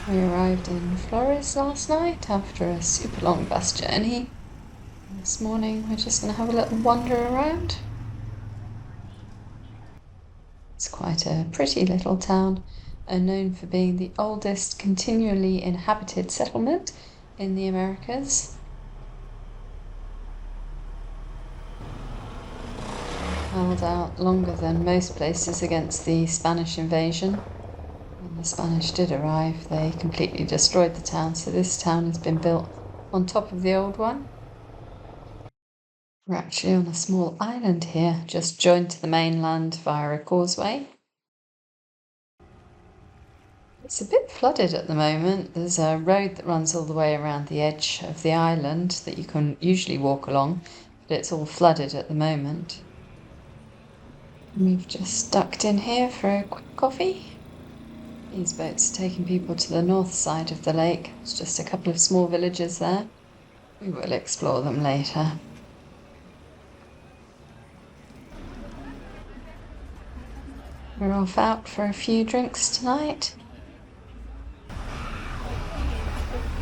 We arrived in Flores last night after a super long bus journey. This morning we're just going to have a little wander around. It's quite a pretty little town, known for being the oldest continually inhabited settlement in the Americas. Held out longer than most places against the Spanish invasion. When the Spanish did arrive, they completely destroyed the town, so this town has been built on top of the old one. We're actually on a small island here, just joined to the mainland via a causeway. It's a bit flooded at the moment. There's a road that runs all the way around the edge of the island that you can usually walk along, but it's all flooded at the moment. We've just ducked in here for a quick coffee. These boats are taking people to the north side of the lake. There's just a couple of small villages there. We will explore them later. We're off out for a few drinks tonight.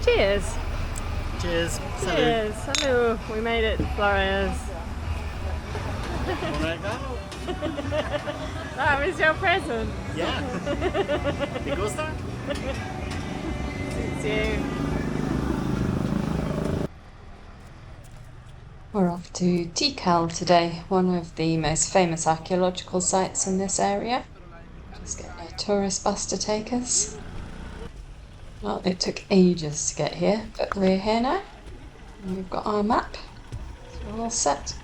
Cheers! Cheers. Cheers! Hello! We made it to Flores. That was your present. Yeah. ¿Te gusta? Suits you. We're off to Tikal today, one of the most famous archaeological sites in this area. Just getting a tourist bus to take us. Well, it took ages to get here, but we're here now. And we've got our map, so we're all set.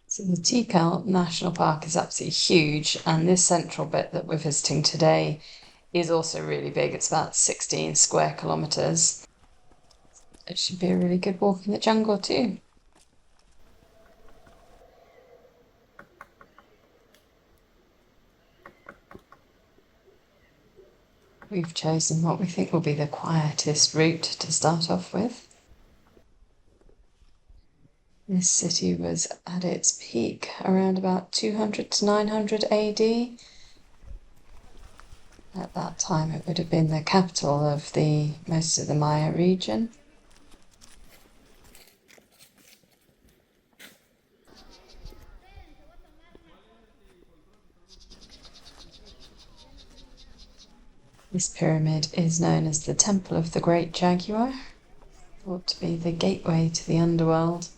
So the Tikal National Park is absolutely huge, and this central bit that we're visiting today is also really big. It's about 16 square kilometres. It should be a really good walk in the jungle too. We've chosen what we think will be the quietest route to start off with. This city was at its peak around about 200 to 900 AD. At that time it would have been the capital of most of the Maya region. This pyramid is known as the Temple of the Great Jaguar, thought to be the gateway to the underworld.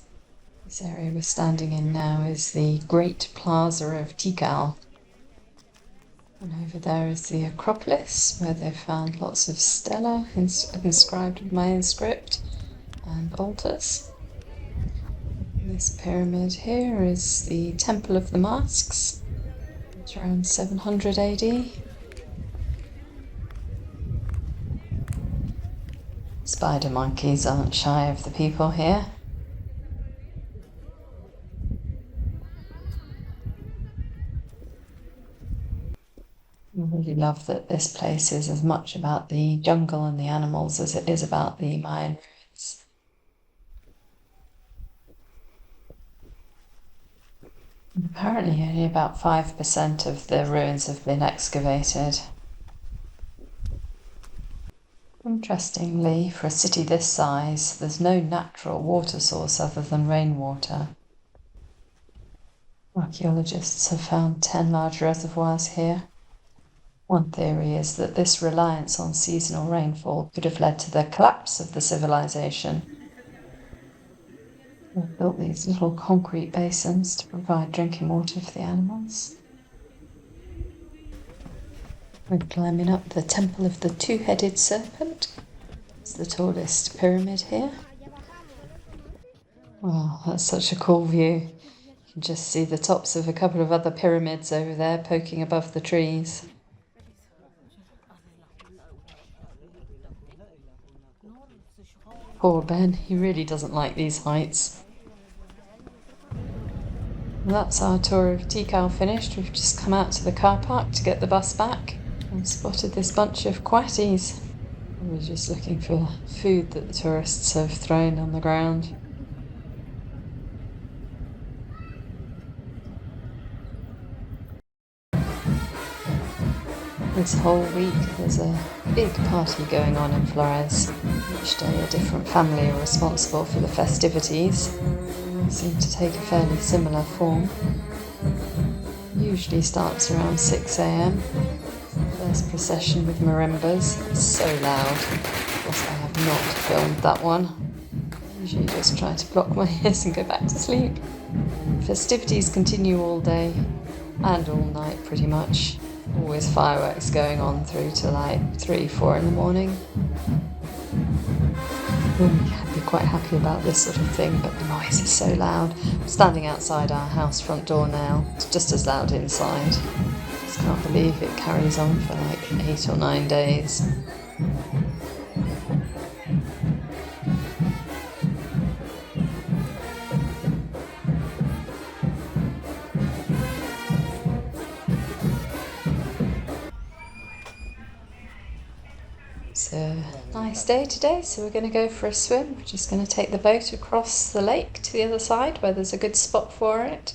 This area we're standing in now is the Great Plaza of Tikal. And over there is the Acropolis, where they've found lots of stela inscribed with Mayan script and altars. This pyramid here is the Temple of the Masks. It's around 700 AD. Spider monkeys aren't shy of the people here. I really love that this place is as much about the jungle and the animals as it is about the Mayan ruins. And apparently only about 5% of the ruins have been excavated. Interestingly, for a city this size, there's no natural water source other than rainwater. Archaeologists have found 10 large reservoirs here. One theory is that this reliance on seasonal rainfall could have led to the collapse of the civilization. They've built these little concrete basins to provide drinking water for the animals. We're climbing up the Temple of the Two-Headed Serpent. It's the tallest pyramid here. Wow, that's such a cool view. You can just see the tops of a couple of other pyramids over there poking above the trees. Poor Ben, he really doesn't like these heights. Well, that's our tour of Tikal finished. We've just come out to the car park to get the bus back and spotted this bunch of quatties. We were just looking for food that the tourists have thrown on the ground. This whole week there's a big party going on in Flores. Each day a different family are responsible for the festivities. They seem to take a fairly similar form. Usually starts around 6 a.m. First procession with marimbas. It's so loud. Of course I have not filmed that one. I usually just try to block my ears and go back to sleep. Festivities continue all day and all night pretty much. Always fireworks going on through to like 3, 4 in the morning. I'd be quite happy about this sort of thing, but the noise is so loud. I'm standing outside our house front door now. It's just as loud inside. Just can't believe it carries on for like 8 or 9 days. It's a nice day today, so we're going to go for a swim. We're just going to take the boat across the lake to the other side where there's a good spot for it.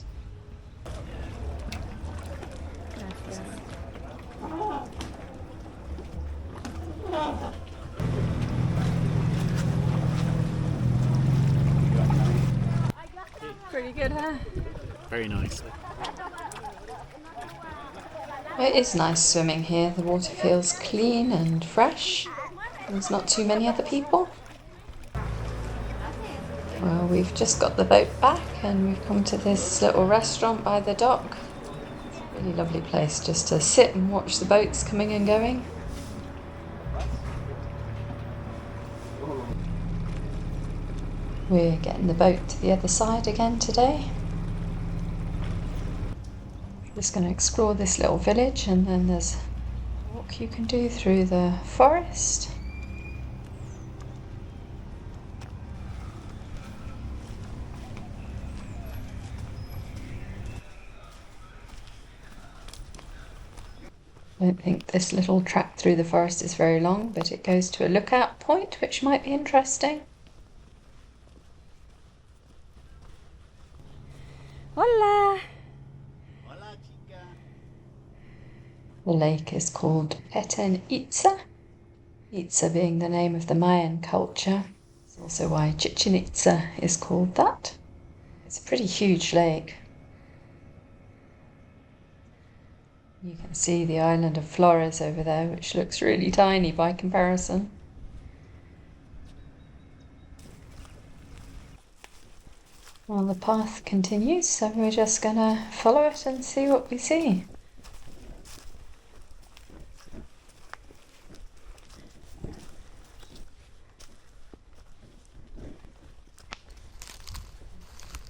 Pretty good, huh? Very nice. It is nice swimming here. The water feels clean and fresh. There's not too many other people. Well, we've just got the boat back and we've come to this little restaurant by the dock. It's a really lovely place just to sit and watch the boats coming and going. We're getting the boat to the other side again today. Just going to explore this little village, and then there's a walk you can do through the forest. I don't think this little track through the forest is very long, but it goes to a lookout point, which might be interesting. Hola! Hola, chica. The lake is called Tikal and Yaxha, Yaxha being the name of the Mayan culture. It's also why Chichen Itza is called that. It's a pretty huge lake. You can see the island of Flores over there, which looks really tiny by comparison. Well, the path continues, so we're just going to follow it and see what we see.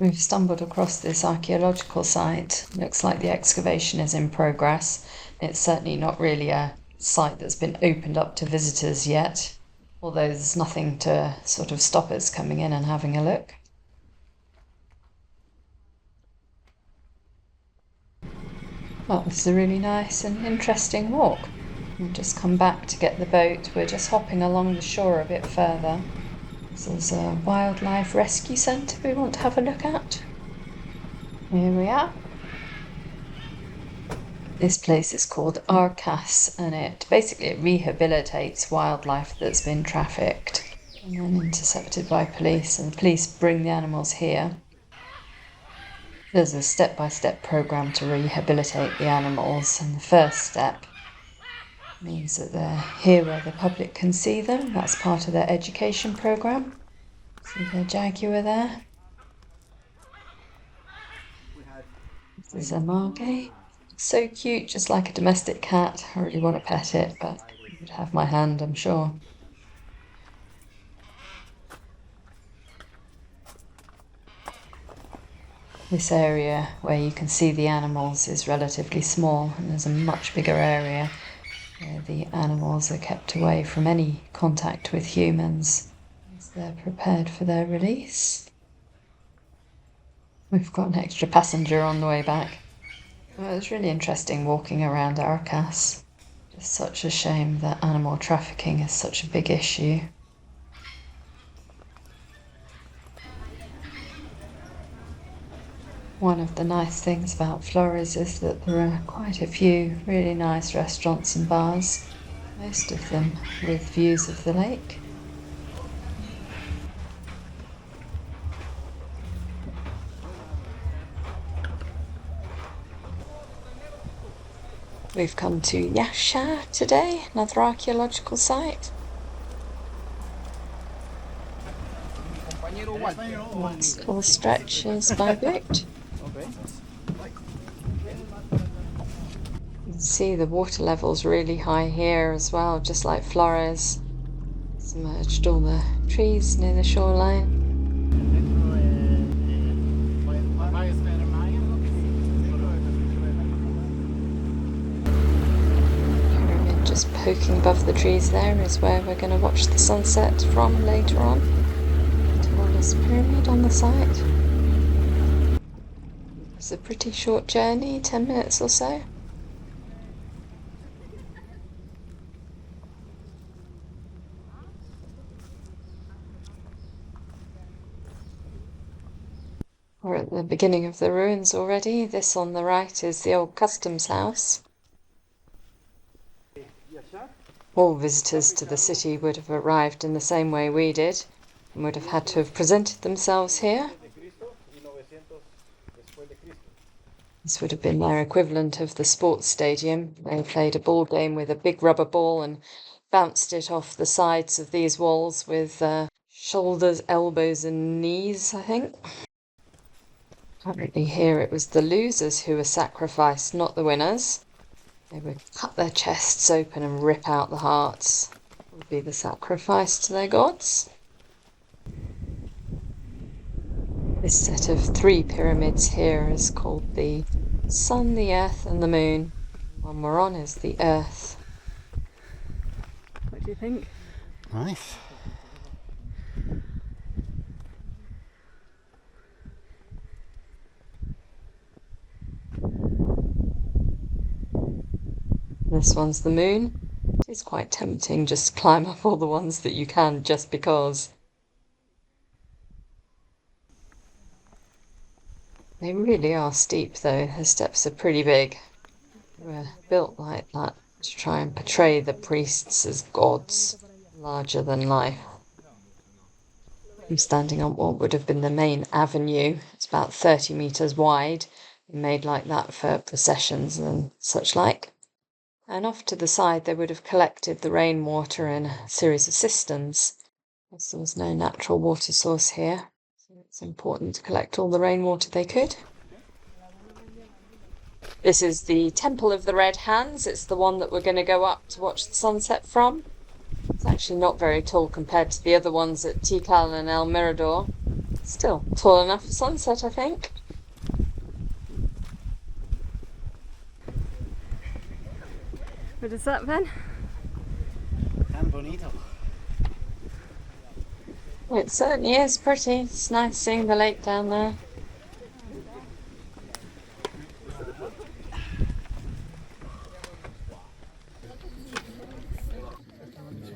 We've stumbled across this archaeological site. Looks like the excavation is in progress. It's certainly not really a site that's been opened up to visitors yet, although there's nothing to sort of stop us coming in and having a look. Well, this is a really nice and interesting walk. We've just come back to get the boat. We're just hopping along the shore a bit further. This is a wildlife rescue centre we want to have a look at. Here we are. This place is called Arcas, and it basically rehabilitates wildlife that's been trafficked and then intercepted by police, and the police bring the animals here. There's a step-by-step programme to rehabilitate the animals, and the first step means that they're here where the public can see them. That's part of their education programme. See the jaguar there? This is a margay. So cute, just like a domestic cat. I really want to pet it, but it would have my hand, I'm sure. This area where you can see the animals is relatively small, and there's a much bigger area where the animals are kept away from any contact with humans as they're prepared for their release. We've got an extra passenger on the way back. Well, it was really interesting walking around Arcas. Just such a shame that animal trafficking is such a big issue. One of the nice things about Flores is that there are quite a few really nice restaurants and bars, most of them with views of the lake. We've come to Yaxha today, another archaeological site. Once full stretches by boat. You can see the water level's really high here as well, just like Flores. Submerged all the trees near the shoreline. Pyramid just poking above the trees there is where we're going to watch the sunset from later on. Tallest pyramid on the site. It's a pretty short journey, 10 minutes or so. We're at the beginning of the ruins already. This on the right is the old customs house. All visitors to the city would have arrived in the same way we did and would have had to have presented themselves here. This would have been their equivalent of the sports stadium. They played a ball game with a big rubber ball and bounced it off the sides of these walls with shoulders, elbows and knees, I think. Apparently here it was the losers who were sacrificed, not the winners. They would cut their chests open and rip out the hearts. It would be the sacrifice to their gods. This set of 3 pyramids here is called the Sun, the Earth and the Moon. The one we're on is the Earth. What do you think? Nice. This one's the Moon. It's quite tempting just to climb up all the ones that you can just because. They really are steep though, the steps are pretty big. They were built like that to try and portray the priests as gods, larger than life. I'm standing on what would have been the main avenue. It's about 30 metres wide, made like that for processions and such like. And off to the side they would have collected the rainwater in a series of cisterns, as there was no natural water source here. So it's important to collect all the rainwater they could. This is the Temple of the Red Hands. It's the one that we're going to go up to watch the sunset from. It's actually not very tall compared to the other ones at Tikal and El Mirador. Still tall enough for sunset, I think. What is that, Ben? Tan bonito. It certainly is pretty. It's nice seeing the lake down there.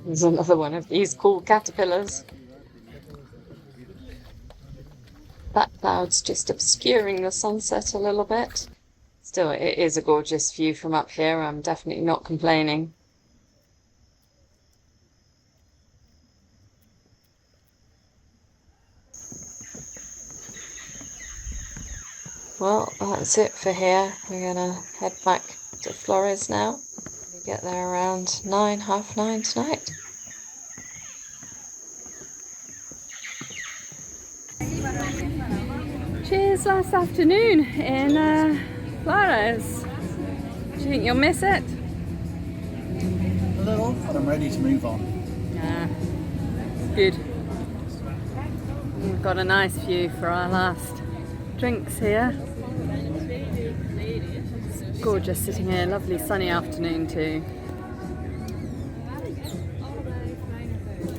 There's another one of these cool caterpillars. That cloud's just obscuring the sunset a little bit. Still, it is a gorgeous view from up here. I'm definitely not complaining. Well, that's it for here. We're going to head back to Flores now. We get there around 9, half 9 tonight. Cheers last afternoon in Flores. Do you think you'll miss it? A little, but I'm ready to move on. Yeah, it's good. We've got a nice view for our last drinks here. It's gorgeous sitting here, lovely sunny afternoon too.